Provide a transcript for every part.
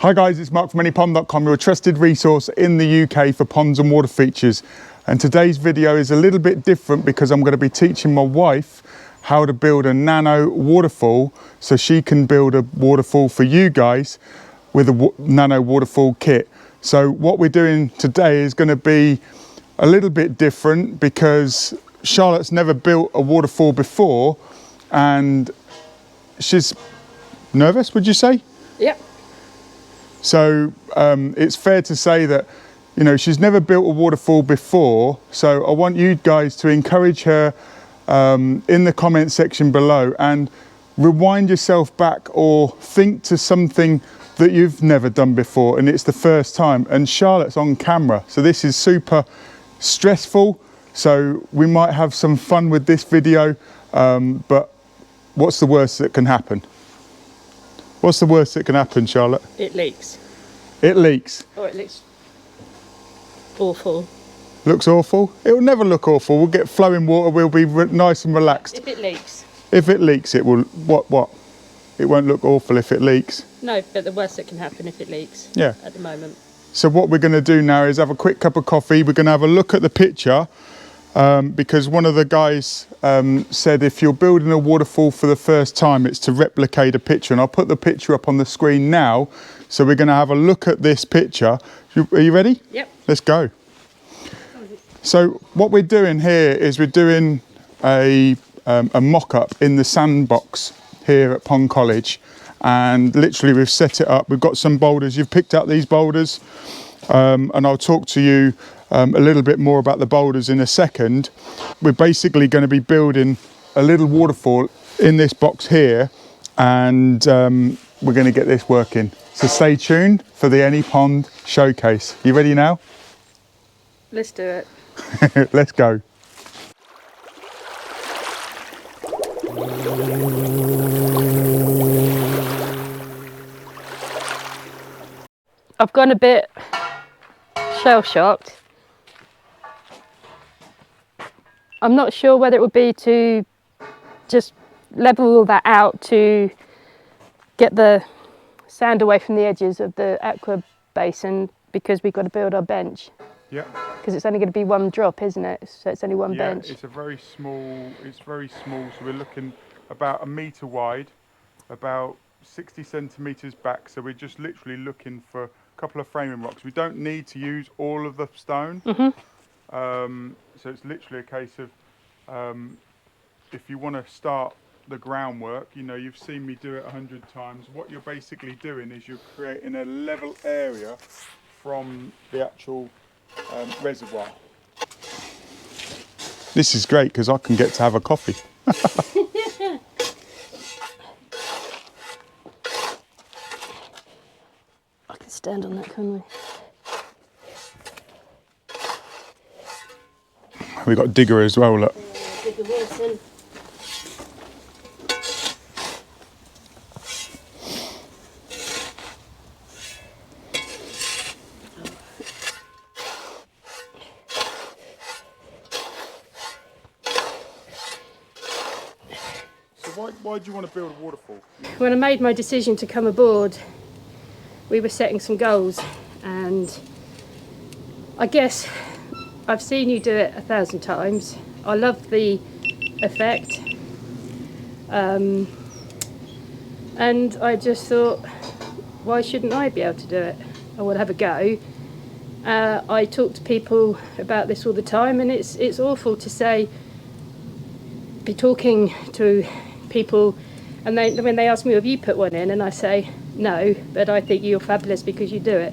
Hi guys, it's Mark from anypond.com, your trusted resource in the UK for ponds and water features. And today's video is a little bit different because I'm going to be teaching my wife how to build a nano waterfall so she can build a waterfall for you guys with a nano waterfall kit. So what we're doing today is going to be a little bit different because Charlotte's never built a waterfall before and she's nervous, would you say? Yep. So it's fair to say that, you know, she's never built a waterfall before. So I want you guys to encourage her in the comment section below and rewind yourself back or think to something that you've never done before and it's the first time. And Charlotte's on camera, so this is super stressful. So we might have some fun with this video, but what's the worst that can happen? What's the worst that can happen, Charlotte? It leaks. It leaks. Oh, it looks awful. Looks awful? It will never look awful. We'll get flowing water. We'll be nice and relaxed. If it leaks. If it leaks, it will. What? It won't look awful if it leaks. No, but the worst that can happen if it leaks. Yeah. At the moment. So what we're going to do now is have a quick cup of coffee. We're going to have a look at the picture because one of the guys said if you're building a waterfall for the first time, it's to replicate a picture. And I'll put the picture up on the screen now. So we're going to have a look at this picture. Are you ready? Yep. Let's go. So what we're doing here is we're doing a mock-up in the sandbox here at Pond College. And literally we've set it up. We've got some boulders. You've picked out these boulders. And I'll talk to you a little bit more about the boulders in a second. We're basically going to be building a little waterfall in this box here. And we're going to get this working. So stay tuned for the Any Pond showcase. You ready now? Let's do it. Let's go. I've gone a bit shell-shocked. I'm not sure whether it would be to just level all that out to get the sand away from the edges of the aqua basin because we've got to build our bench. Yeah. Because it's only going to be one drop, isn't it? So it's only one bench. It's a very small. It's very small. So we're looking about 1 metre wide, about 60 centimetres back. So we're just literally looking for a couple of framing rocks. We don't need to use all of the stone. Mm-hmm. So it's literally a case of if you want to start the groundwork, you know, you've seen me do it 100 times. What you're basically doing is you're creating a level area from the actual reservoir. This is great because I can get to have a coffee. I can stand on that, can't we? We've got digger as well, look. Digger Wilson. Why do you want to build a waterfall? When I made my decision to come aboard, we were setting some goals, and I guess I've seen you do it 1,000 times. I love the effect, and I just thought, why shouldn't I be able to do it? I want to have a go. I talk to people about this all the time, and it's awful to be talking to people and when they ask me, have you put one in, and I say no, but I think you're fabulous because you do it,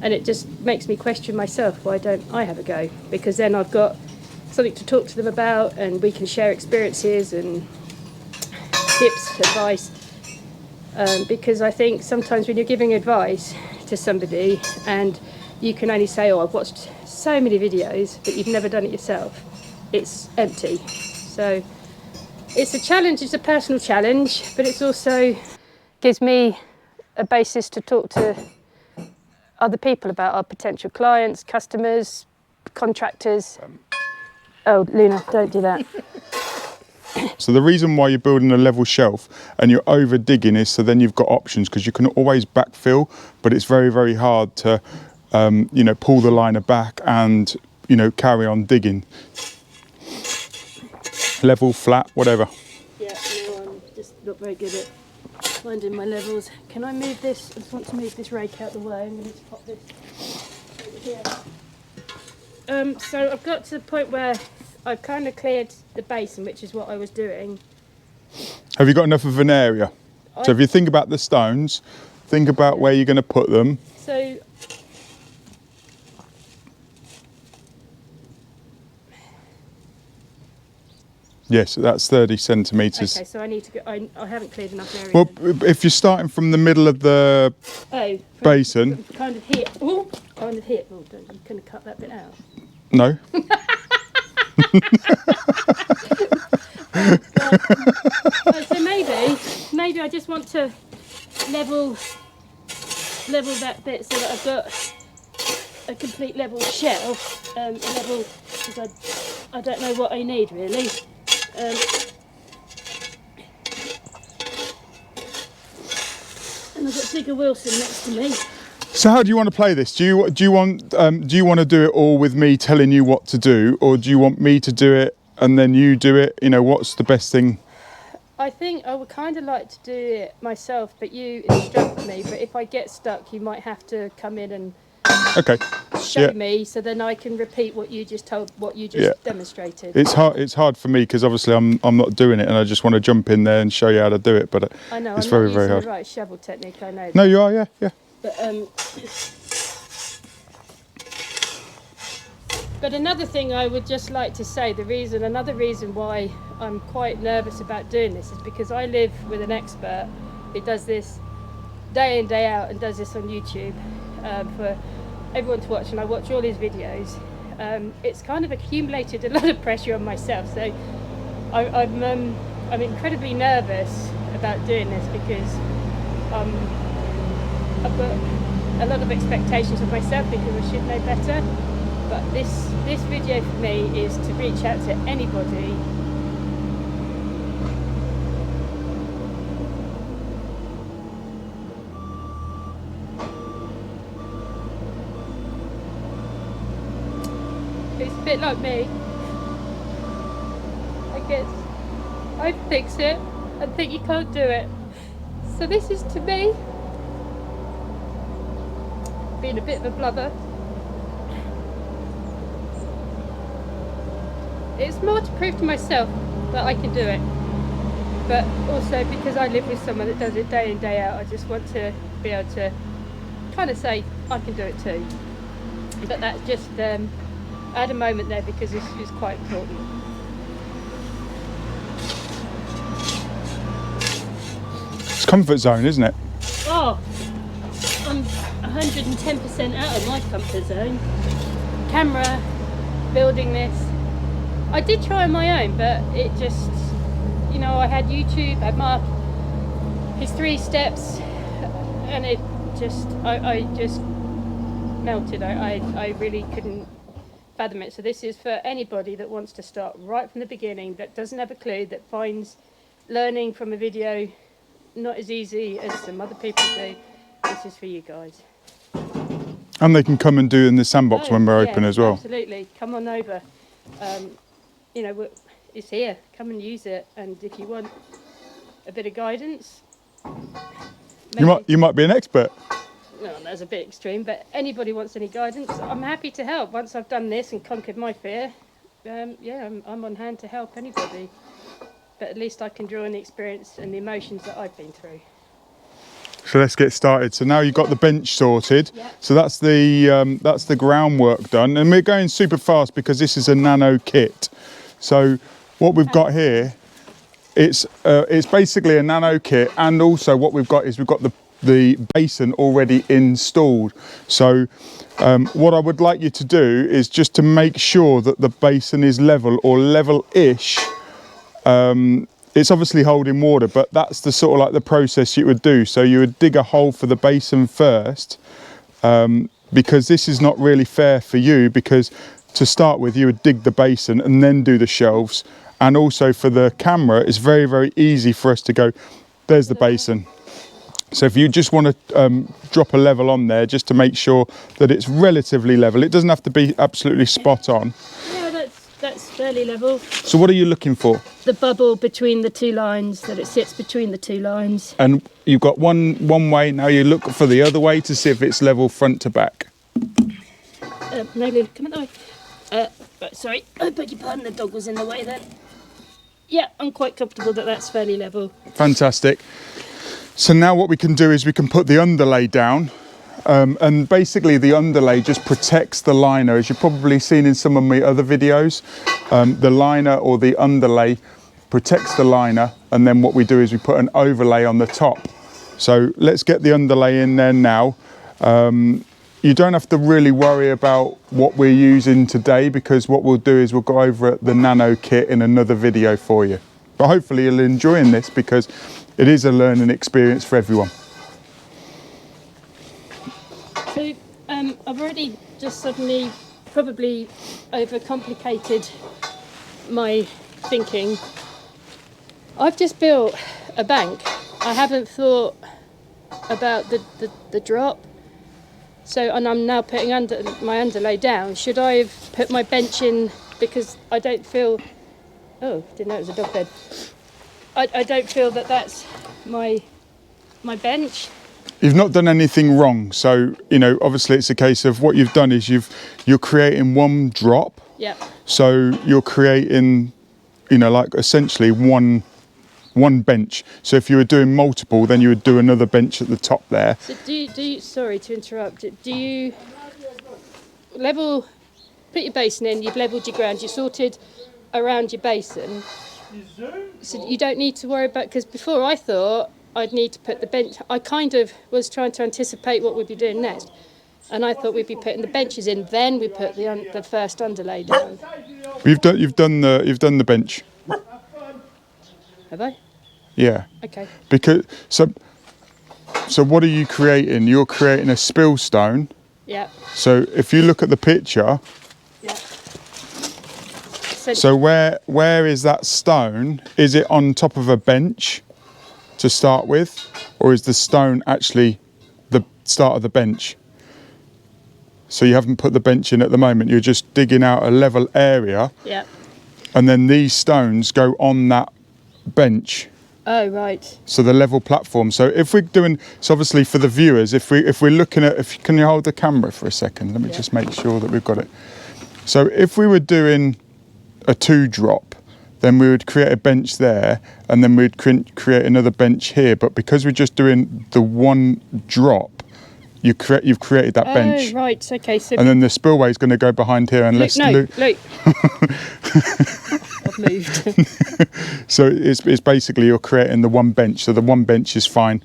and it just makes me question myself, why don't I have a go? Because then I've got something to talk to them about and we can share experiences and tips, advice, because I think sometimes when you're giving advice to somebody and you can only say, oh, I've watched so many videos, but you've never done it yourself, it's empty. So it's a challenge, it's a personal challenge, but it's also gives me a basis to talk to other people about our potential clients, customers, contractors. Oh, Luna, don't do that. So the reason why you're building a level shelf and you're over digging is so then you've got options, because you can always backfill, but it's very, very hard to, you know, pull the liner back and, you know, carry on digging. Level, flat, whatever. Yeah, no, I'm just not very good at finding my levels. Can I move this? I just want to move this rake out the way. I'm going to pop this over here. So I've got to the point where I've kind of cleared the basin, which is what I was doing. Have you got enough of an area? So if you think about the stones, think about where you're going to put them. So yes, that's 30 centimetres. okay, so I need to go. I haven't cleared enough area. Well, if you're starting from the middle of the basin. From kind of here. Oh, kind of here. Oh, don't you kind of cut that bit out? No. So maybe I just want to level that bit so that I've got a complete level shelf, level, because I don't know what I need really. And I've got Digger Wilson next to me. So how do you want to play this? Do you want to do it all with me telling you what to do, or do you want me to do it and then you do it? You know, what's the best thing? I think I would kind of like to do it myself, but you instruct me. But if I get stuck, you might have to come in and show me, so then I can repeat what you just demonstrated. It's hard for me because obviously I'm not doing it, and I just want to jump in there and show you how to do it. But I know it's I'm very, not very using hard. the right shovel technique. I know. No, you are. Yeah. But another thing I would just like to say, another reason why I'm quite nervous about doing this is because I live with an expert who does this day in, day out, and does this on YouTube for everyone to watch, and I watch all his videos. It's kind of accumulated a lot of pressure on myself, so I'm incredibly nervous about doing this because I've got a lot of expectations of myself because I should know better. But this video for me is to reach out to anybody who's a bit like me. I guess I fix it and think you can't do it. So this is to me being a bit of a blubber. It's more to prove to myself that I can do it, but also because I live with someone that does it day in, day out, I just want to be able to kind of say I can do it too. But that's just, I had a moment there because this is quite important. It's comfort zone, isn't it? Oh, I'm 110% out of my comfort zone. Camera, building this. I did try on my own, but it just, you know, I had YouTube, I had Mark, his 3 steps, and it just, I just melted. I really couldn't fathom it. So this is for anybody that wants to start right from the beginning, that doesn't have a clue, that finds learning from a video not as easy as some other people do. This is for you guys. And they can come and do in the sandbox when we're open as well. Absolutely, come on over. You know, it's here. Come and use it. And if you want a bit of guidance, you might be an expert. Well, that's a bit extreme, but anybody wants any guidance, I'm happy to help. Once I've done this and conquered my fear, I'm on hand to help anybody. But at least I can draw on the experience and the emotions that I've been through. So let's get started. So now you've got the bench sorted. Yeah. So that's the groundwork done, and we're going super fast because this is a nano kit. So what we've got here, it's basically a nano kit, and also what we've got is we've got the basin already installed. So what I would like you to do is just to make sure that the basin is level or level-ish. It's obviously holding water, but that's the sort of like the process you would do. So you would dig a hole for the basin first, because this is not really fair for you, because to start with you would dig the basin and then do the shelves, and also for the camera, it's very, very easy for us to go, there's the basin. So if you just want to drop a level on there just to make sure that it's relatively level, it doesn't have to be absolutely spot on. Yeah, that's fairly level. So what are you looking for? The bubble between the two lines, that it sits between the two lines. And you've got one way, now you look for the other way to see if it's level front to back. No, Lily, come on the way. Sorry, I beg your pardon, the dog was in the way then. Yeah, I'm quite comfortable that that's fairly level. Fantastic. So now what we can do is we can put the underlay down, and basically the underlay just protects the liner. As you've probably seen in some of my other videos, the liner or the underlay protects the liner, and then what we do is we put an overlay on the top. So let's get the underlay in there now. You don't have to really worry about what we're using today, because what we'll do is we'll go over the nano kit in another video for you. But hopefully you'll enjoy this, because it is a learning experience for everyone. So I've already just suddenly probably overcomplicated my thinking. I've just built a bank. I haven't thought about the drop. So, and I'm now putting my underlay down. Should I have put my bench in, because I don't feel... Oh, didn't know it was a dog bed. I don't feel that that's my bench. You've not done anything wrong. So, you know, obviously it's a case of what you've done is you're creating one drop. Yeah. So you're creating, you know, like essentially one bench. So if you were doing multiple, then you would do another bench at the top there. So do you, sorry to interrupt, do you level, put your basin in, you've levelled your ground, you sorted around your basin, so you don't need to worry about, because before I thought I'd need to put the bench, I kind of was trying to anticipate what we'd be doing next, and I thought we'd be putting the benches in, then we put the first underlay down. You've done the bench. Have I? Yeah. Okay. Because so what are you creating? You're creating a spill stone. Yeah. So if you look at the picture. Yeah. So where is that stone? Is it on top of a bench to start with, or is the stone actually the start of the bench? So you haven't put the bench in at the moment. You're just digging out a level area. Yeah. And then these stones go on that bench. Oh, right. So the level platform. So if we're doing, so obviously for the viewers, if we're looking at, can you hold the camera for a second? Let me just make sure that we've got it. So if we were doing a 2 drop, then we would create a bench there, and then we'd create another bench here. But because we're just doing the 1 drop, you've created that bench. Oh, right. Okay. So and then the spillway is going to go behind here, and Luke. I've moved. So it's basically you're creating the 1 bench. So the 1 bench is fine.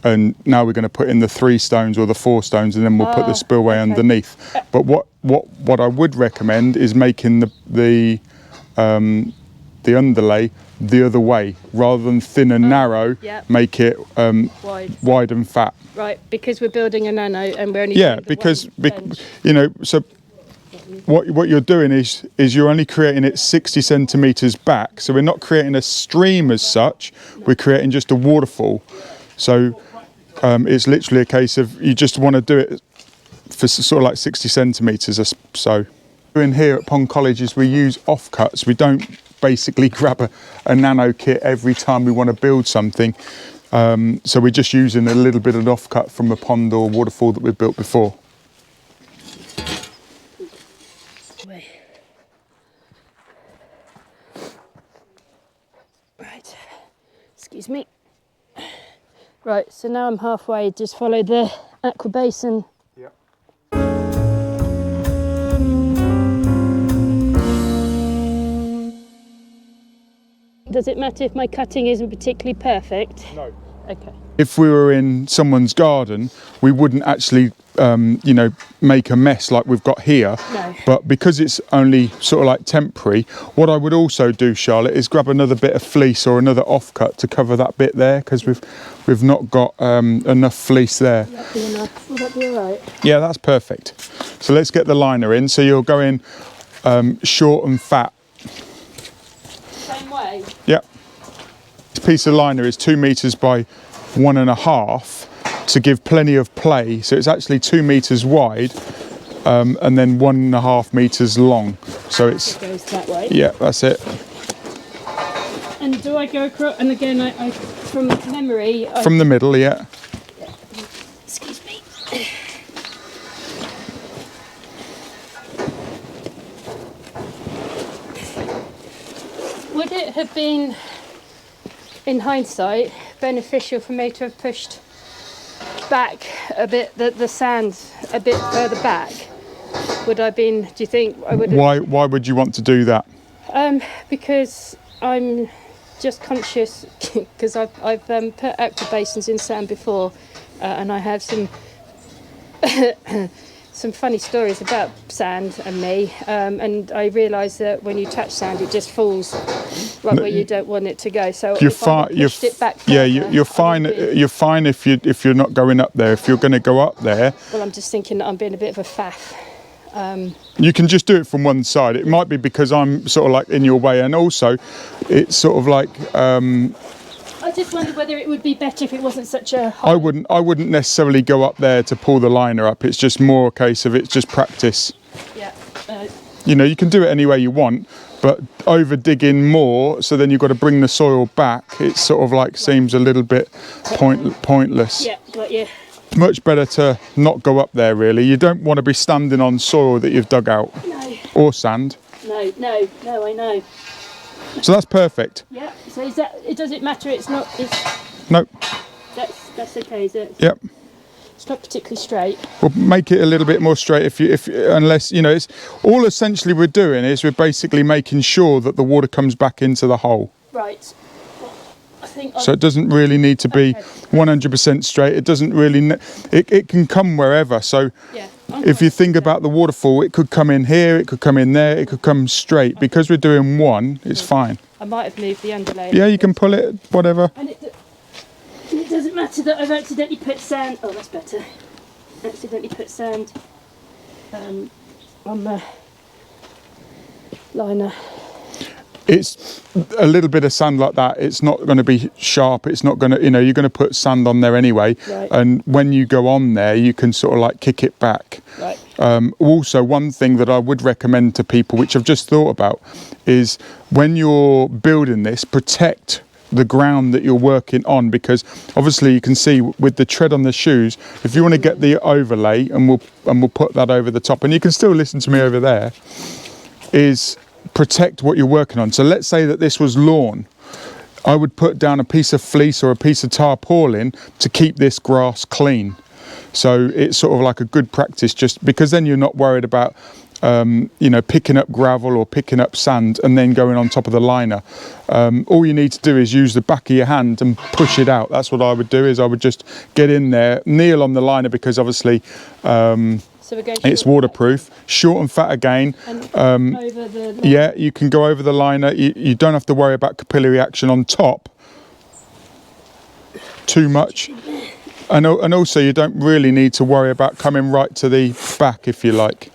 And now we're going to put in the 3 stones or the 4 stones, and then we'll put the spillway underneath. But what I would recommend is making the underlay the other way, rather than thin and narrow. Make it wide and fat. Right, because we're building a nano and we're only because you know, so what you're doing is you're only creating it 60 centimeters back. So we're not creating a stream as such. We're creating just a waterfall. So it's literally a case of you just want to do it for sort of like 60 centimeters or so. In here at Pond College is we use offcuts. We don't basically grab a nano kit every time we want to build something. So we're just using a little bit of an offcut from a pond or waterfall that we've built before. Right, excuse me. Right, so now I'm halfway, just follow the aqua basin. Yep. Does it matter if my cutting isn't particularly perfect? No. Okay. If we were in someone's garden, we wouldn't actually, you know, make a mess like we've got here. No. But because it's only sort of like temporary, what I would also do, Charlotte, is grab another bit of fleece or another offcut to cover that bit there, because we've not got enough fleece there. Will that be enough? Will that be all right? Yeah, that's perfect. So let's get the liner in. So you're going short and fat. So way. Yeah. This piece of liner is 2 meters by 1.5 to give plenty of play. So it's actually 2 meters wide and then 1.5 meters long. So it's, It goes that way. yeah, that's it. And do I go across? And again, I from memory. From the middle, yeah. Excuse me. Would it have been, in hindsight, beneficial for me to have pushed back a bit, the sand a bit further back? Would I been? Do you think I would? Why would you want to do that? Because I'm just conscious because I've put aqua basins in sand before, and I have some some funny stories about sand and me, and I realise that when you touch sand, it just falls right where you don't want it to go. So You're fine. It back Yeah, further, you're fine. You're fine if you're not going up there. If you're going to go up there, well, I'm just thinking that I'm being a bit of a faff. you can just do it from one side. It might be because I'm sort of like in your way, and also it's sort of like I just wondered whether it would be better if it wasn't such a high. I wouldn't necessarily go up there to pull the liner up. It's just more a case of it's just practice. Yeah. You know, you can do it any way you want, but over digging more, so then you've got to bring the soil back. It sort of like seems a little bit pointless. Yeah, got you. Much better to not go up there, really. You don't want to be standing on soil that you've dug out. No. Or sand. No, I know. So that's perfect. Yeah. So is that? Does it matter? It's not. It's. Nope. That's okay. Is it? Yep. It's not particularly straight. We'll make it a little bit more straight unless, you know, it's all essentially we're doing is we're basically making sure that the water comes back into the hole. Right. Well, I think. So it doesn't really need to be 100% straight. It doesn't really. It can come wherever. So Yeah. if you think about the waterfall, it could come in here, it could come in there, it could come straight. Because we're doing one, it's fine. I might have moved the underlay. Yeah, you can pull it, whatever. And it doesn't matter that I've accidentally put sand. Oh, that's better. Accidentally put sand on the liner. It's a little bit of sand like that. It's not going to be sharp. It's not going to, you know, you're going to put sand on there anyway. Right. And when you go on there, you can sort of like kick it back. Right. Also, one thing that I would recommend to people, which I've just thought about, is when you're building this, protect the ground that you're working on, because obviously you can see with the tread on the shoes, if you want to get the overlay, and we'll put that over the top, and you can still listen to me over there, is protect what you're working on. So let's say that this was lawn. I would put down a piece of fleece or a piece of tarpaulin to keep this grass clean. So it's sort of like a good practice, just because then you're not worried about you know, picking up gravel or picking up sand and then going on top of the liner. All you need to do is use the back of your hand and push it out. That's what I would do, is I would just get in there, kneel on the liner, because obviously So we're going it's waterproof. Short and fat again. and over the line. Yeah, you can go over the liner. You don't have to worry about capillary action on top too much. And also you don't really need to worry about coming right to the back, if you like.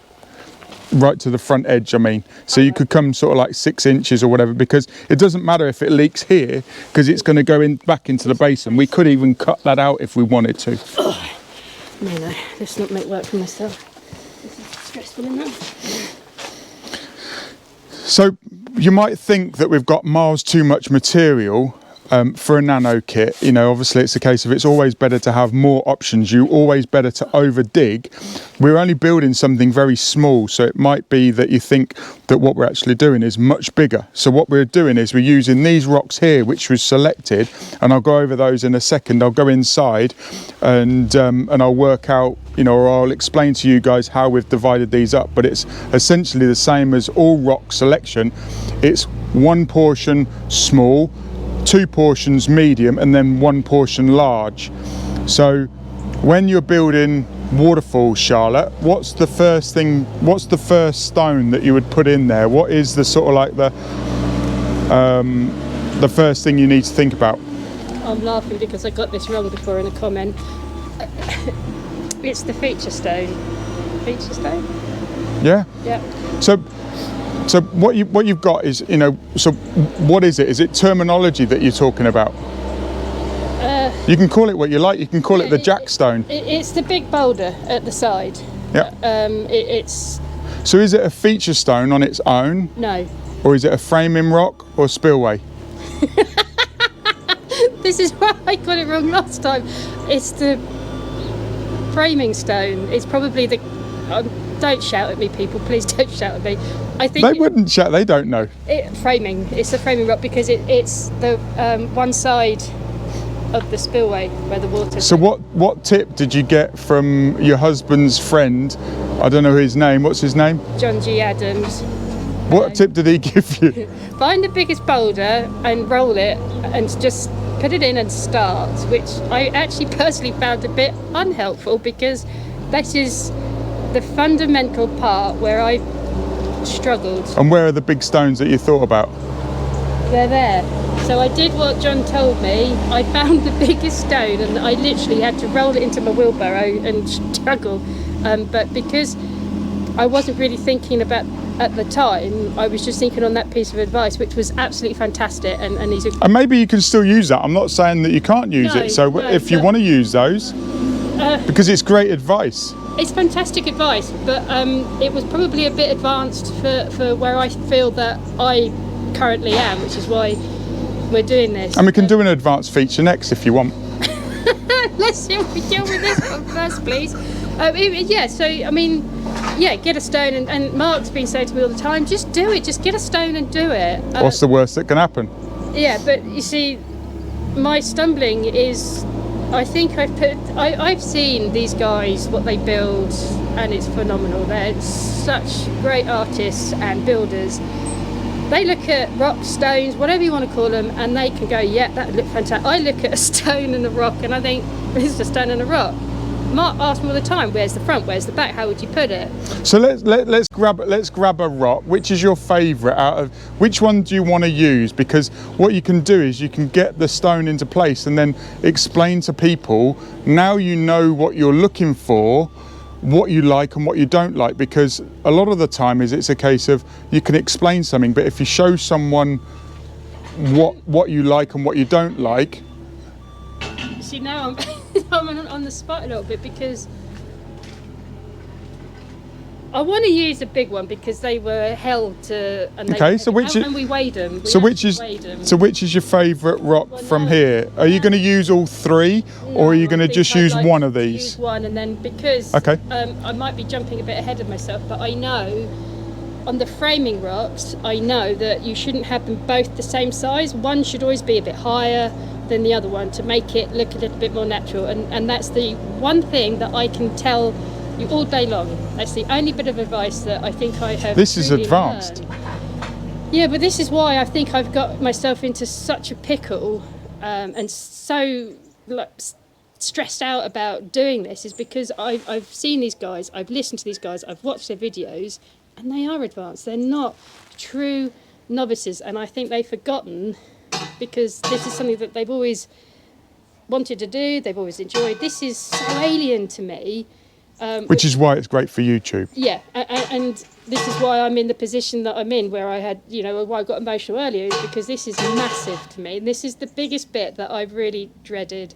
Right to the front edge, I mean. So you could come sort of like 6 inches or whatever, because it doesn't matter if it leaks here, because it's going to go in back into the basin. We could even cut that out if we wanted to. No, let's not make work for myself. This is stressful enough. So you might think that we've got miles too much material for a nano kit. You know, obviously it's a case of it's always better to have more options. You always better to over dig. We're only building something very small, so it might be that you think that what we're actually doing is much bigger. So what we're doing is we're using these rocks here, which was selected, and I'll go over those in a second. I'll go inside and I'll work out, you know, or I'll explain to you guys how we've divided these up. But it's essentially the same as all rock selection. It's 1 portion small, 2 portions medium, and then 1 portion large. So when you're building waterfalls, Charlotte, what's the first stone that you would put in there? What is the sort of like the first thing you need to think about? I'm laughing because I got this wrong before in a comment. It's the feature stone. Feature stone? Yeah. Yeah. So So what you've got is, you know, so what is it? Is it terminology that you're talking about? You can call it what you like. You can call it the jackstone. It's the big boulder at the side. Yeah. It's So is it a feature stone on its own? no. Or is it a framing rock or spillway? This is why I got it wrong last time. It's the framing stone. It's probably the. Don't shout at me, people. Please don't shout at me. I think They wouldn't shout. They don't know. Framing. It's the framing rock because it's the one side of the spillway where the water. So what tip did you get from your husband's friend? I don't know his name. What's his name? John G. Adams. What tip did he give you? Find the biggest boulder and roll it and just put it in and start, which I actually personally found a bit unhelpful because this is the fundamental part where I struggled. And where are the big stones that you thought about? They're there. So I did what John told me. I found the biggest stone and I literally had to roll it into my wheelbarrow and struggle. But because I wasn't really thinking about at the time, I was just thinking on that piece of advice, which was absolutely fantastic. And he's And maybe you can still use that. I'm not saying that you can't use it. So if you want to use those, because it's great advice. It's fantastic advice, but it was probably a bit advanced for where I feel that I currently am, which is why we're doing this. And we can do an advanced feature next if you want. Let's see if we deal with this one first, please. Yeah, so I mean, yeah, get a stone, and Mark's been saying to me all the time, just do it, just get a stone and do it. What's the worst that can happen? Yeah, but you see, my stumbling is, I think I've seen these guys, what they build, and it's phenomenal. They're such great artists and builders. They look at rocks, stones, whatever you want to call them, and they can go, yeah, that would look fantastic. I look at a stone and a rock, and I think, this is a stone and a rock. Mark asks me all the time, where's the front, where's the back, how would you put it? So let's grab a rock. Which is your favourite out of, which one do you want to use? Because what you can do is you can get the stone into place and then explain to people, now you know what you're looking for, what you like and what you don't like, because a lot of the time it's a case of you can explain something, but if you show someone what you like and what you don't like. See, now I'm on the spot a little bit because I want to use a big one because they were held to. And we weighed them. So which is your favourite rock from here? Are you going to use all three, or are you going to just use one of these? Use one, and then because I might be jumping a bit ahead of myself, but I know on the framing rocks, I know that you shouldn't have them both the same size. One should always be a bit higher than the other one to make it look a little bit more natural, and that's the one thing that I can tell you all day long. That's the only bit of advice that I think I have. This is advanced. Yeah, but this is why I think I've got myself into such a pickle and so stressed out about doing this, is because I've seen these guys, I've listened to these guys, I've watched their videos, and they are advanced. They're not true novices, and I think they've forgotten, because this is something that they've always wanted to do, they've always enjoyed. This is so alien to me. Which is why it's great for YouTube. Yeah, and this is why I'm in the position that I'm in, where I had, why I got emotional earlier, is because this is massive to me. And this is the biggest bit that I've really dreaded.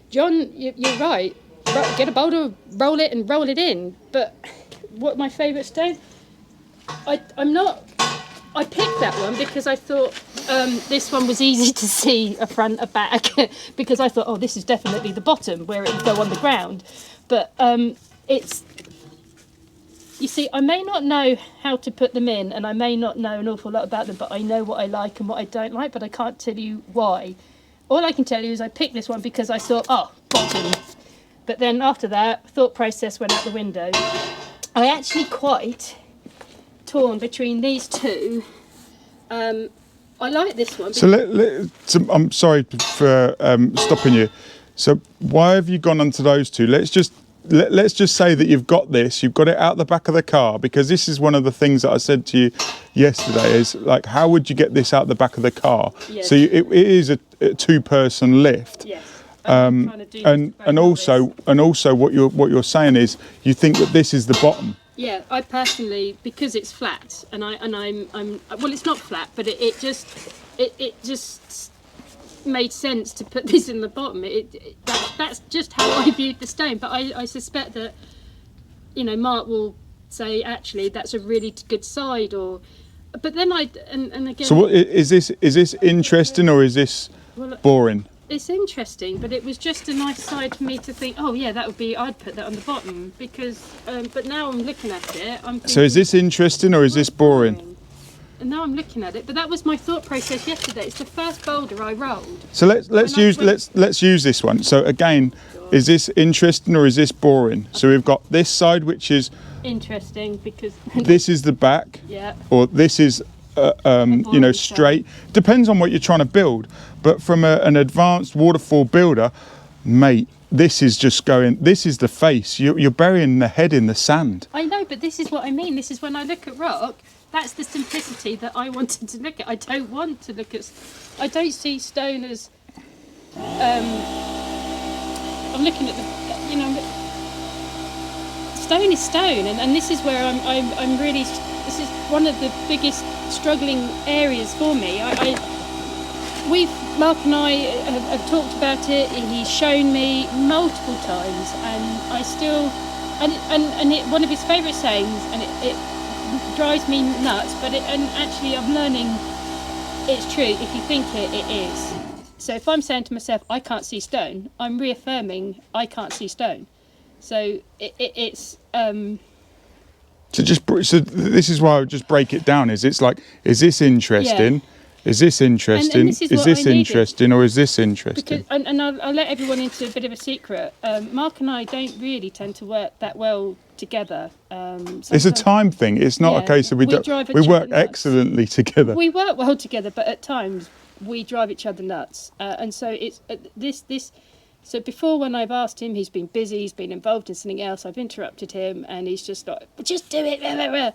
John, you're right. Get a boulder, roll it and roll it in. But what my favourite stone? I picked that one because I thought this one was easy to see a front, a back, because I thought, oh, this is definitely the bottom where it would go on the ground. But it's, you see, I may not know how to put them in, and I may not know an awful lot about them, but I know what I like and what I don't like, but I can't tell you why. All I can tell you is I picked this one because I thought, oh, bottom. But then after that, thought process went out the window. I actually quite torn between these two. I like this one. So I'm sorry for stopping you. So why have you gone onto those two? Let's just say that you've got it out the back of the car, because this is one of the things that I said to you yesterday, is like, how would you get this out the back of the car? Yes. So it is a two-person lift. Yes. And also what you're saying is you think that this is the bottom. Yeah, I personally, because it's flat, and I'm well, it's not flat, but it just made sense to put this in the bottom. That's just how I viewed the stone. But I suspect that, you know, Mark will say actually that's a really good side, or. But then and again. So what is this? Is this interesting or is this boring? It's interesting, but it was just a nice side for me to think, oh yeah, that would be, I'd put that on the bottom, because, but now I'm looking at it, I'm thinking, So is this interesting or is this boring? And now I'm looking at it, but that was my thought process yesterday. It's the first boulder I rolled. So let's use this one. So again, is this interesting or is this boring? So we've got this side, which is interesting because this is the back, yeah, or this is you know, straight. Depends on what you're trying to build. But from an advanced waterfall builder, mate, this is just going, this is the face. You're burying the head in the sand. I know, but this is what I mean. This is when I look at rock, that's the simplicity that I wanted to look at. I don't want to look at, I don't see stone as, I'm looking at the, you know, stone is stone. And this is where I'm really, this is one of the biggest struggling areas for me. Mark and I have talked about it. He's shown me multiple times, and I still, one of his favourite sayings, and it drives me nuts. But actually, I'm learning it's true. If you think it, it is. So if I'm saying to myself, I can't see stone, I'm reaffirming I can't see stone. So it's. So this is why I would just break it down. Is it's like, is this interesting? Yeah. Is this interesting? And is this interesting or is this interesting? Because, and I'll let everyone into a bit of a secret. Mark and I don't really tend to work that well together. It's a time thing. It's not a case of we work excellently together. We work well together, but at times we drive each other nuts. And so it's this. So before, when I've asked him, he's been busy, he's been involved in something else, I've interrupted him, and he's just like, just do it, blah, blah, blah.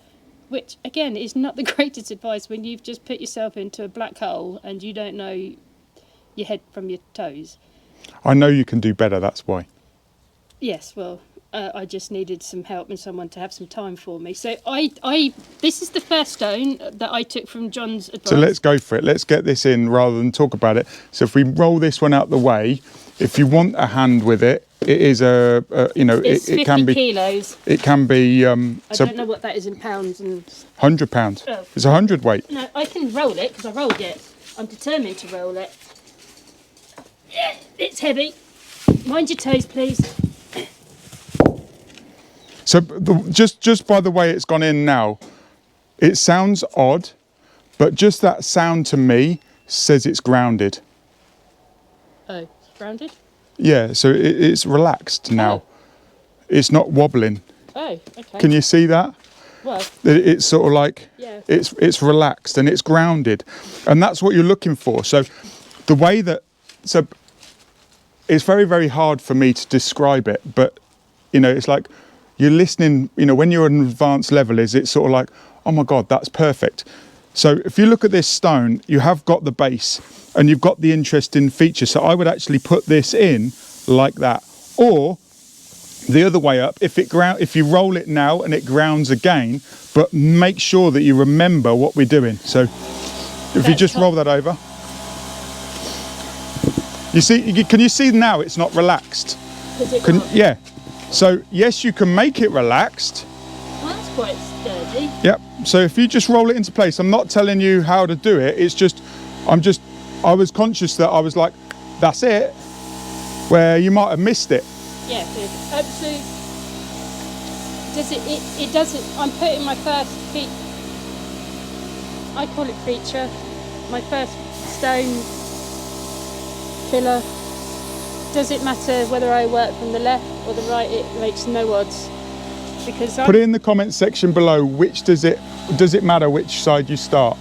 Which, again, is not the greatest advice when you've just put yourself into a black hole and you don't know your head from your toes. I know you can do better, that's why. Yes, well, I just needed some help and someone to have some time for me. So this is the first stone that I took from John's advice. So let's go for it. Let's get this in rather than talk about it. So if we roll this one out the way, if you want a hand with it, it is you know, it's 50 can be kilos. It can be. I don't know what that is in pounds and. £100. Oh. It's 100 weight. No, I can roll it because I rolled it. I'm determined to roll it. Yeah, it's heavy. Mind your toes, please. So just by the way it's gone in now, it sounds odd, but just that sound to me says it's grounded. Oh, grounded? Yeah, so it's relaxed now. Oh. It's not wobbling. Oh, okay. Can you see that? Well, it's sort of like, yeah. It's relaxed and it's grounded, and that's what you're looking for. So the way that, so it's very, very hard for me to describe it, but you know, it's like you're listening, you know, when you're at an advanced level, it's sort of like, oh my God, that's perfect. So if you look at this stone, you have got the base and you've got the interesting feature. So I would actually put this in like that, or the other way up, if you roll it now and it grounds again, but make sure that you remember what we're doing. So if you just roll that over, you see, can you see now it's not relaxed? Yeah. So yes, you can make it relaxed. Well, that's quite sturdy. Yep. So if you just roll it into place, I'm not telling you how to do it. It's just, I was conscious that I was like, that's it, where you might have missed it. Yeah, good. So does it doesn't, I'm putting my first feet, I call it feature, my first stone pillar. Does it matter whether I work from the left or the right? It makes no odds. Because put it in the comments section below, which does it matter which side you start?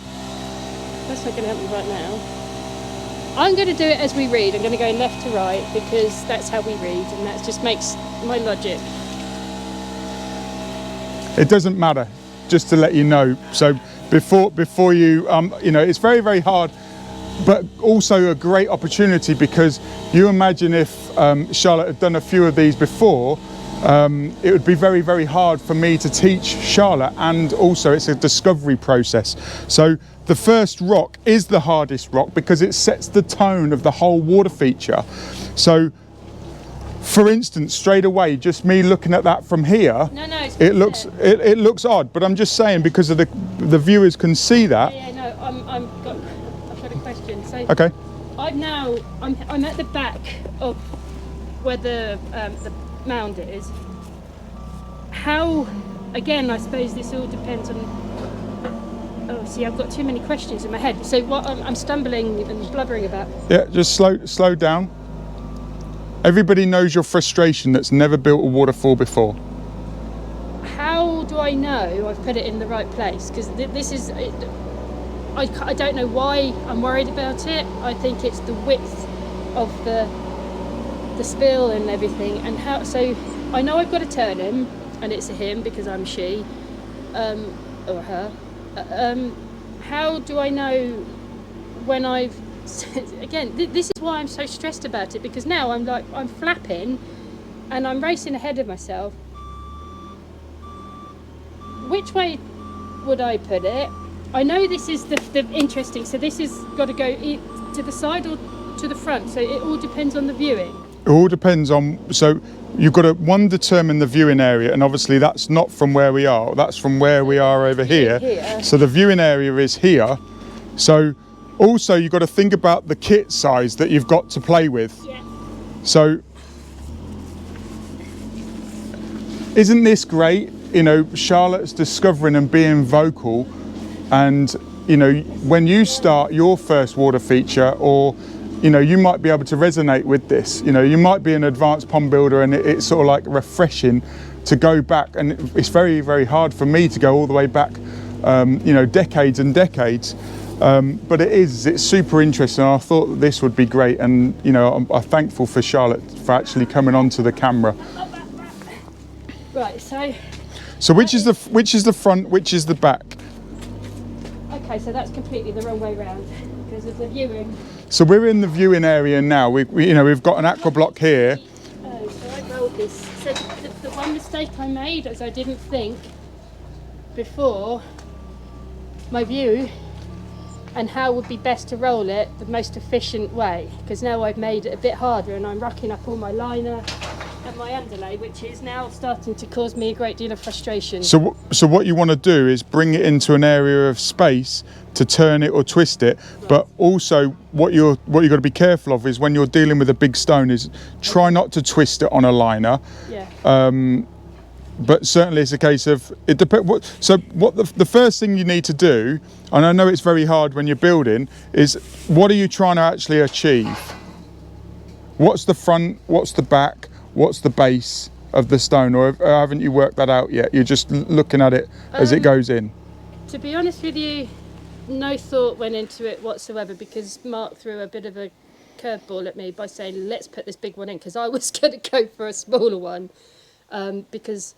That's not going to help me right now. I'm going to do it as we read. I'm going to go left to right because that's how we read, and that just makes my logic. It doesn't matter, just to let you know. So before you, you know, it's very, very hard, but also a great opportunity, because you imagine if Charlotte had done a few of these before, it would be very, very hard for me to teach Charlotte, and also it's a discovery process. So the first rock is the hardest rock because it sets the tone of the whole water feature. So for instance, straight away, just me looking at that from here, it looks odd, but I'm just saying because of the viewers can see that. Yeah, no, I've got a question. So Okay. I'm at the back of where the mound is. How, again, I suppose this all depends on. Oh, see, I've got too many questions in my head. So what I'm stumbling and blubbering about. Yeah, just slow down. Everybody knows your frustration that's never built a waterfall before. How do I know I've put it in the right place? Because this is, I don't know why I'm worried about it. I think it's the width of the spill and everything, and how. So I know I've got to turn him, and it's a him because I'm she, or her. How do I know when I've? Again, this is why I'm so stressed about it, because now I'm flapping and I'm racing ahead of myself. Which way would I put it? I know this is the interesting, so this has got to go to the side or to the front, so it all depends on the viewing. It all depends on, so you've got to determine the viewing area, and obviously that's not from where we are, that's from where we are over here. So the viewing area is here. So also you've got to think about the kit size that you've got to play with. Yeah. So isn't this great? You know, Charlotte's discovering and being vocal, and you know, when you start your first water feature, or you know, you might be able to resonate with this. You know, you might be an advanced pond builder, and it's sort of like refreshing to go back, and it's very, very hard for me to go all the way back, you know, decades and decades. But it's super interesting. I thought that this would be great, and you know, I'm thankful for Charlotte for actually coming onto the camera. Right, so which is the front, which is the back? Okay, so that's completely the wrong way round because of the viewing. So we're in the viewing area now. We've got an aqua block here. Oh, so I rolled this. So the one mistake I made is I didn't think before my view and how would be best to roll it the most efficient way, because now I've made it a bit harder and I'm racking up all my liner and my underlay, which is now starting to cause me a great deal of frustration. So what you want to do is bring it into an area of space to turn it or twist it, right. But also what you've got to be careful of is when you're dealing with a big stone is try not to twist it on a liner. Yeah. But certainly it's a case of it depends. So what the first thing you need to do, and I know it's very hard when you're building, is what are you trying to actually achieve? What's the front? What's the back? What's the base of the stone? Or haven't you worked that out yet? You're just looking at it as it goes in. To be honest with you, no thought went into it whatsoever, because Mark threw a bit of a curveball at me by saying, let's put this big one in, because I was going to go for a smaller one. Because...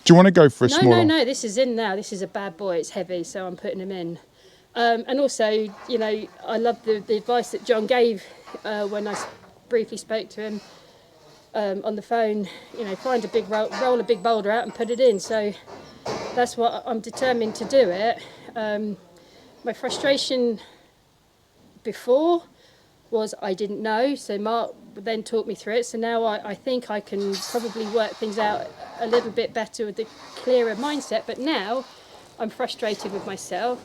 Do you want to go for a smaller? No, this is in now. This is a bad boy. It's heavy, so I'm putting him in. And also, you know, I love the advice that John gave when I briefly spoke to him on the phone. You know, find a big roll a big boulder out and put it in. So that's what I'm determined to do it. My frustration before was I didn't know, so Mark then taught me through it. So now I think I can probably work things out a little bit better with the clearer mindset. But now I'm frustrated with myself,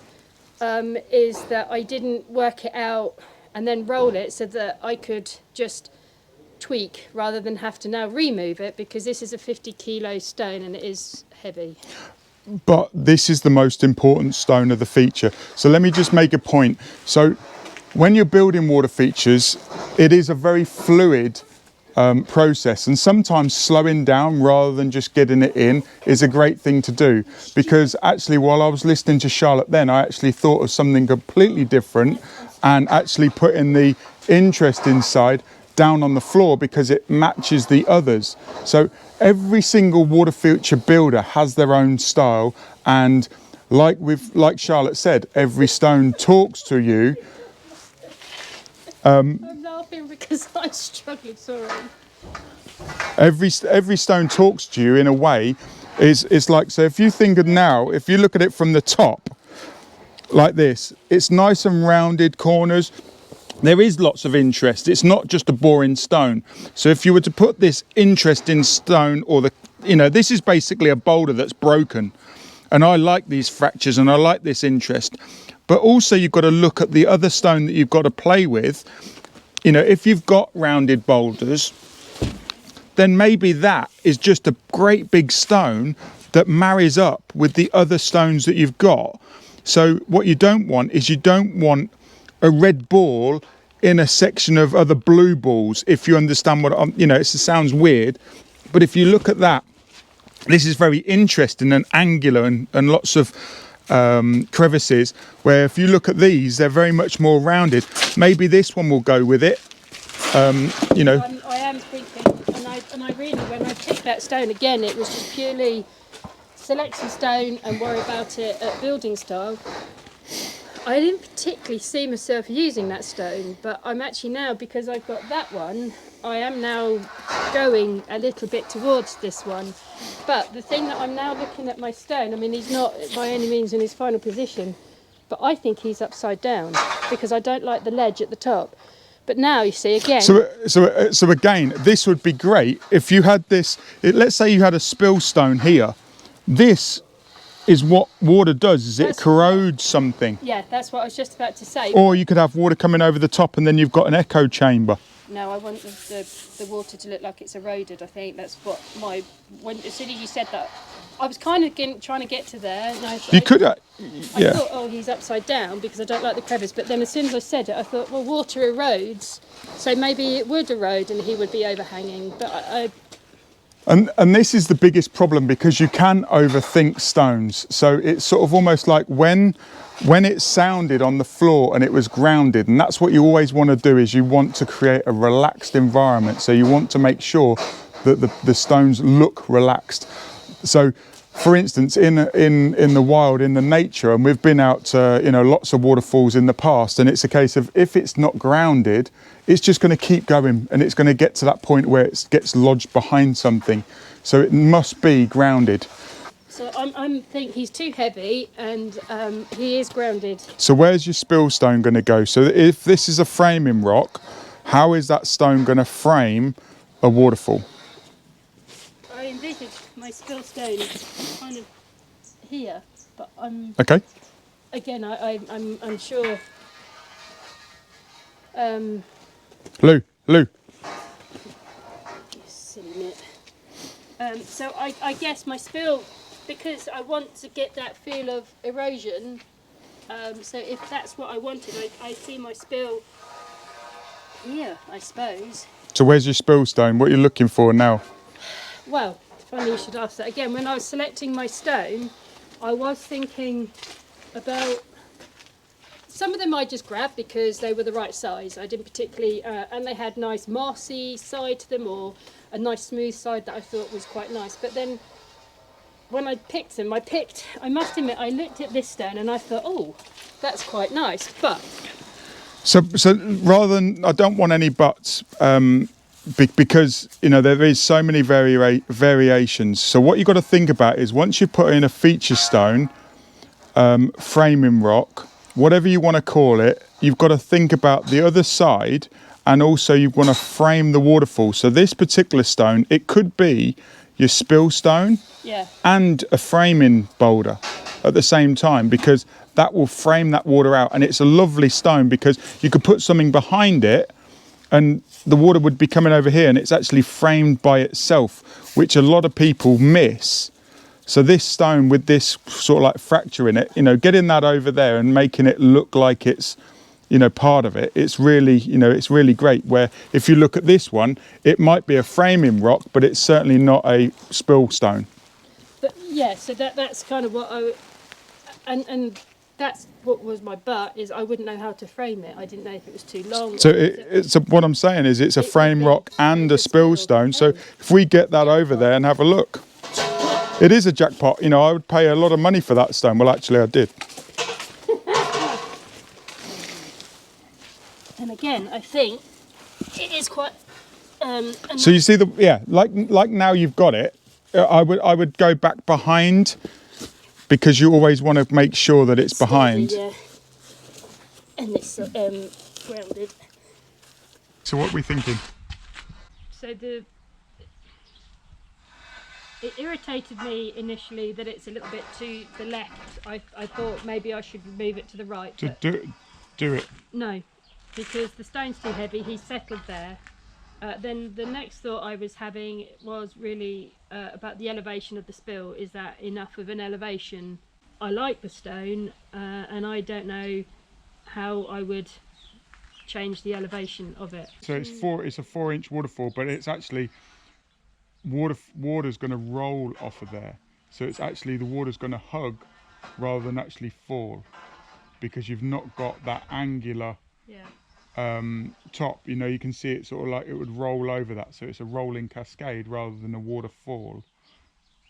is that I didn't work it out and then roll it so that I could just tweak rather than have to now remove it, because this is a 50 kilo stone and it is heavy. But this is the most important stone of the feature. So let me just make a point. So when you're building water features, it is a very fluid process, and sometimes slowing down rather than just getting it in is a great thing to do. Because actually, while I was listening to Charlotte then, I actually thought of something completely different, and actually putting the interesting side down on the floor because it matches the others. So every single water feature builder has their own style, and like Charlotte said, every stone talks to you. I'm laughing because I'm struggling, sorry. Every stone talks to you in a way. It's like, so if you think of now, if you look at it from the top, like this, it's nice and rounded corners. There is lots of interest. It's not just a boring stone. So if you were to put this interesting stone, or this is basically a boulder that's broken. And I like these fractures and I like this interest. But also you've got to look at the other stone that you've got to play with. If you've got rounded boulders, then maybe that is just a great big stone that marries up with the other stones that you've got. So what you don't want is you don't want a red ball in a section of other blue balls, if you understand what it sounds weird. But if you look at that, this is very interesting and angular and lots of crevices, where if you look at these, they're very much more rounded. Maybe this one will go with it. I am thinking, and I really, when I picked that stone again, it was just purely select some stone and worry about it at building style. I didn't particularly see myself using that stone, but I'm actually now, because I've got that one, I am now going a little bit towards this one. But the thing that I'm now looking at my stone, I mean, he's not by any means in his final position, but I think he's upside down because I don't like the ledge at the top. But now you see again. So again, this would be great if you had this. Let's say you had a spill stone here. This is what water does. Is it corrodes something? Yeah, that's what I was just about to say. Or you could have water coming over the top, and then you've got an echo chamber. No, I want the water to look like it's eroded. I think that's what as soon as you said that, I was kind of trying to get to there. And I thought, oh, he's upside down because I don't like the crevice. But then as soon as I said it, I thought, well, water erodes, so maybe it would erode and he would be overhanging. But And this is the biggest problem, because you can overthink stones. So it's sort of almost like when it sounded on the floor and it was grounded, and that's what you always want to do, is you want to create a relaxed environment. So you want to make sure that the stones look relaxed. So for instance, in the wild, in the nature, and we've been out to, lots of waterfalls in the past, and it's a case of, if it's not grounded, it's just going to keep going, and it's going to get to that point where it gets lodged behind something. So it must be grounded. So I think he's too heavy, and he is grounded. So where's your spill stone going to go? So if this is a framing rock, how is that stone going to frame a waterfall? I envisage my spill stone kind of here, but I'm okay. Again, I'm sure. Lou. You silly nit. So I guess my spill, because I want to get that feel of erosion. So if that's what I wanted, I see my spill here, I suppose. So where's your spill stone? What are you looking for now? Well, funny you should ask that. Again, when I was selecting my stone, I was thinking about, some of them I just grabbed because they were the right size. I didn't particularly, and they had nice mossy side to them, or a nice smooth side that I thought was quite nice. But then when I picked them, I must admit, I looked at this stone and I thought, oh, that's quite nice. But so rather than, I don't want any buts, because there is so many variations. So what you've got to think about is, once you put in a feature stone, framing rock, whatever you want to call it, you've got to think about the other side, and also you want to frame the waterfall. So this particular stone, it could be your spill stone, and a framing boulder at the same time, because that will frame that water out. And it's a lovely stone because you could put something behind it and the water would be coming over here, and it's actually framed by itself, which a lot of people miss. So this stone with this sort of like fracture in it, getting that over there and making it look like it's, part of it, it's really, it's really great. Where if you look at this one, it might be a framing rock, but it's certainly not a spill stone. But yeah, so that's kind of what and that's what was my but, is I wouldn't know how to frame it. I didn't know if it was too long. So what I'm saying is, it's a frame rock and a spill stone. So if we get that over there and have a look, it is a jackpot. I would pay a lot of money for that stone. Well, actually, I did. And again, I think it is quite So you see like now you've got it. I would go back behind, because you always want to make sure that it's behind. Yeah. And it's grounded. So what are we thinking? So it irritated me initially that it's a little bit to the left. I thought maybe I should move it to the right. To do it. No, because the stone's too heavy. He's settled there. Then the next thought I was having was really about the elevation of the spill. Is that enough of an elevation? I like the stone, and I don't know how I would change the elevation of it. So it's a 4-inch waterfall, but it's actually water's going to roll off of there. So it's actually the water's going to hug rather than actually fall, because you've not got that angular top. You know, you can see it sort of like it would roll over that. So it's a rolling cascade rather than a waterfall.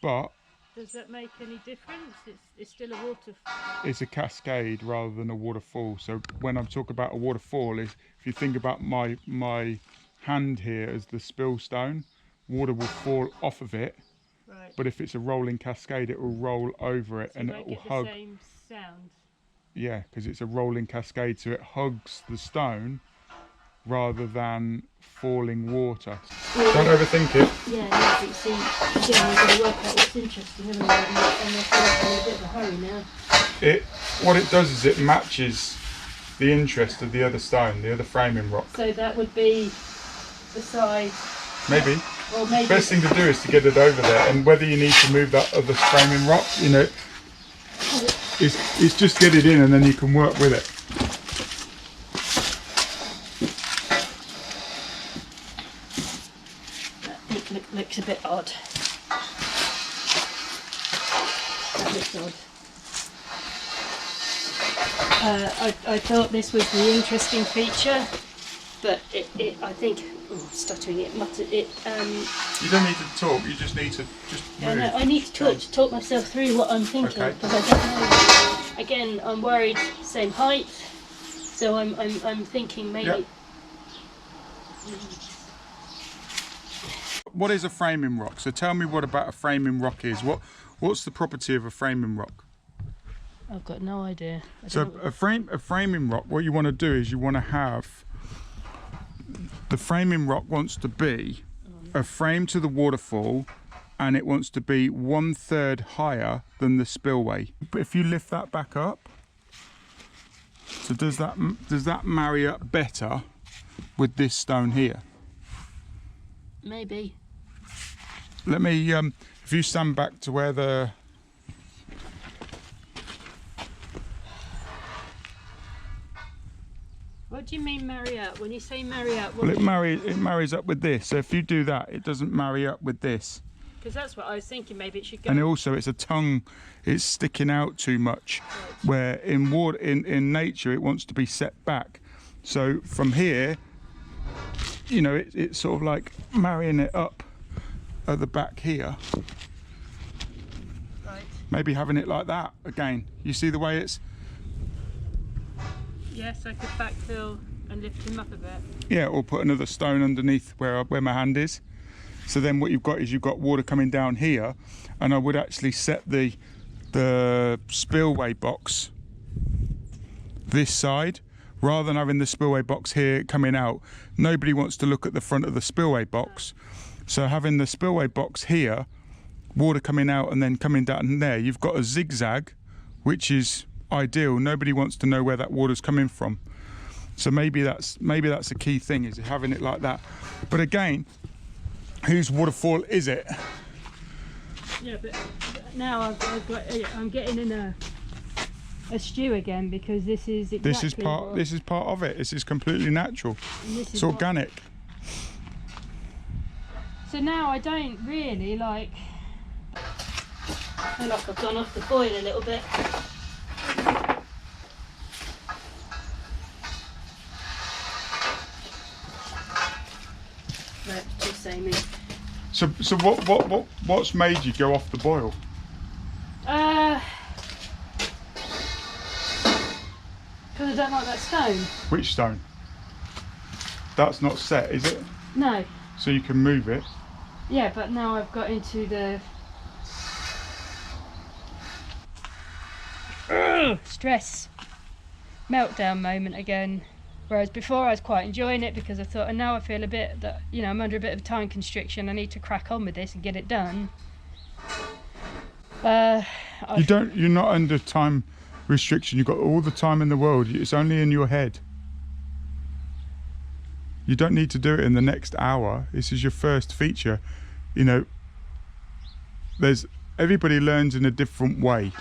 But does that make any difference? It's still a waterfall. It's a cascade rather than a waterfall. So when I'm talking about a waterfall, is if you think about my hand here as the spill stone, water will fall off of it. Right. But if it's a rolling cascade, it will roll over it, so and it will get hug. The same sound. Yeah, because it's a rolling cascade, so it hugs the stone rather than falling water. Yeah. Don't overthink it. Yeah, no, but see, again, we're going to work out what's interesting, haven't we? And I feel like I'm in a bit of a hurry now. What it does is it matches the interest of the other stone, the other framing rock. So that would be the side. Maybe. Or maybe. Best thing to do is to get it over there, and whether you need to move that other framing rock, you know, it's just get it in and then you can work with it. That looks a bit odd. That looks odd. I thought this was the interesting feature, but I think, stuttering, it muttered it. You don't need to talk, you just need to move. No, I need to talk myself through what I'm thinking, because I don't know. Again, I'm worried same height, so I'm thinking maybe. Yep. What is a framing rock? So tell me what about a framing rock is. What's the property of a framing rock? I've got no idea. So a framing rock, what you want to do is you want to have, the framing rock wants to be a frame to the waterfall, and it wants to be 1/3 higher than the spillway. But if you lift that back up, so does that marry up better with this stone here? Maybe. Let me, if you stand back to where the... What do you mean marry up? When you say marry up, Well, it marries up with this. So if you do that, it doesn't marry up with this. Because that's what I was thinking. Maybe it should go. And also, it's a tongue. It's sticking out too much. Right. Where in water, in nature, it wants to be set back. So from here, you know, it's sort of like marrying it up at the back here. Right. Maybe having it like that again. You see the way it's... Yes, I could backfill and lift him up a bit. Yeah, or put another stone underneath where my hand is. So then what you've got is you've got water coming down here, and I would actually set the spillway box this side rather than having the spillway box here coming out. Nobody wants to look at the front of the spillway box. So having the spillway box here, water coming out and then coming down there, you've got a zigzag, which is ideal. Nobody wants to know where that water's coming from. So maybe that's a key thing, is having it like that. But again, whose waterfall is it? Yeah, but now I'm getting in a stew again, because this is exactly This is part of it. This is completely natural. It's organic. So now I don't really like. I feel like I've gone off the boil a little bit. Right, just saying. So what's made you go off the boil? Because I don't like that stone. Which stone? That's not set, is it? No. so you can move it. Yeah, but now I've got into the stress meltdown moment again. Whereas before I was quite enjoying it because I thought, and now I feel a bit that, you know, I'm under a bit of time constriction. I need to crack on with this and get it done. You're not under time restriction. You've got all the time in the world. It's only in your head. You don't need to do it in the next hour. This is your first feature. You know, everybody learns in a different way.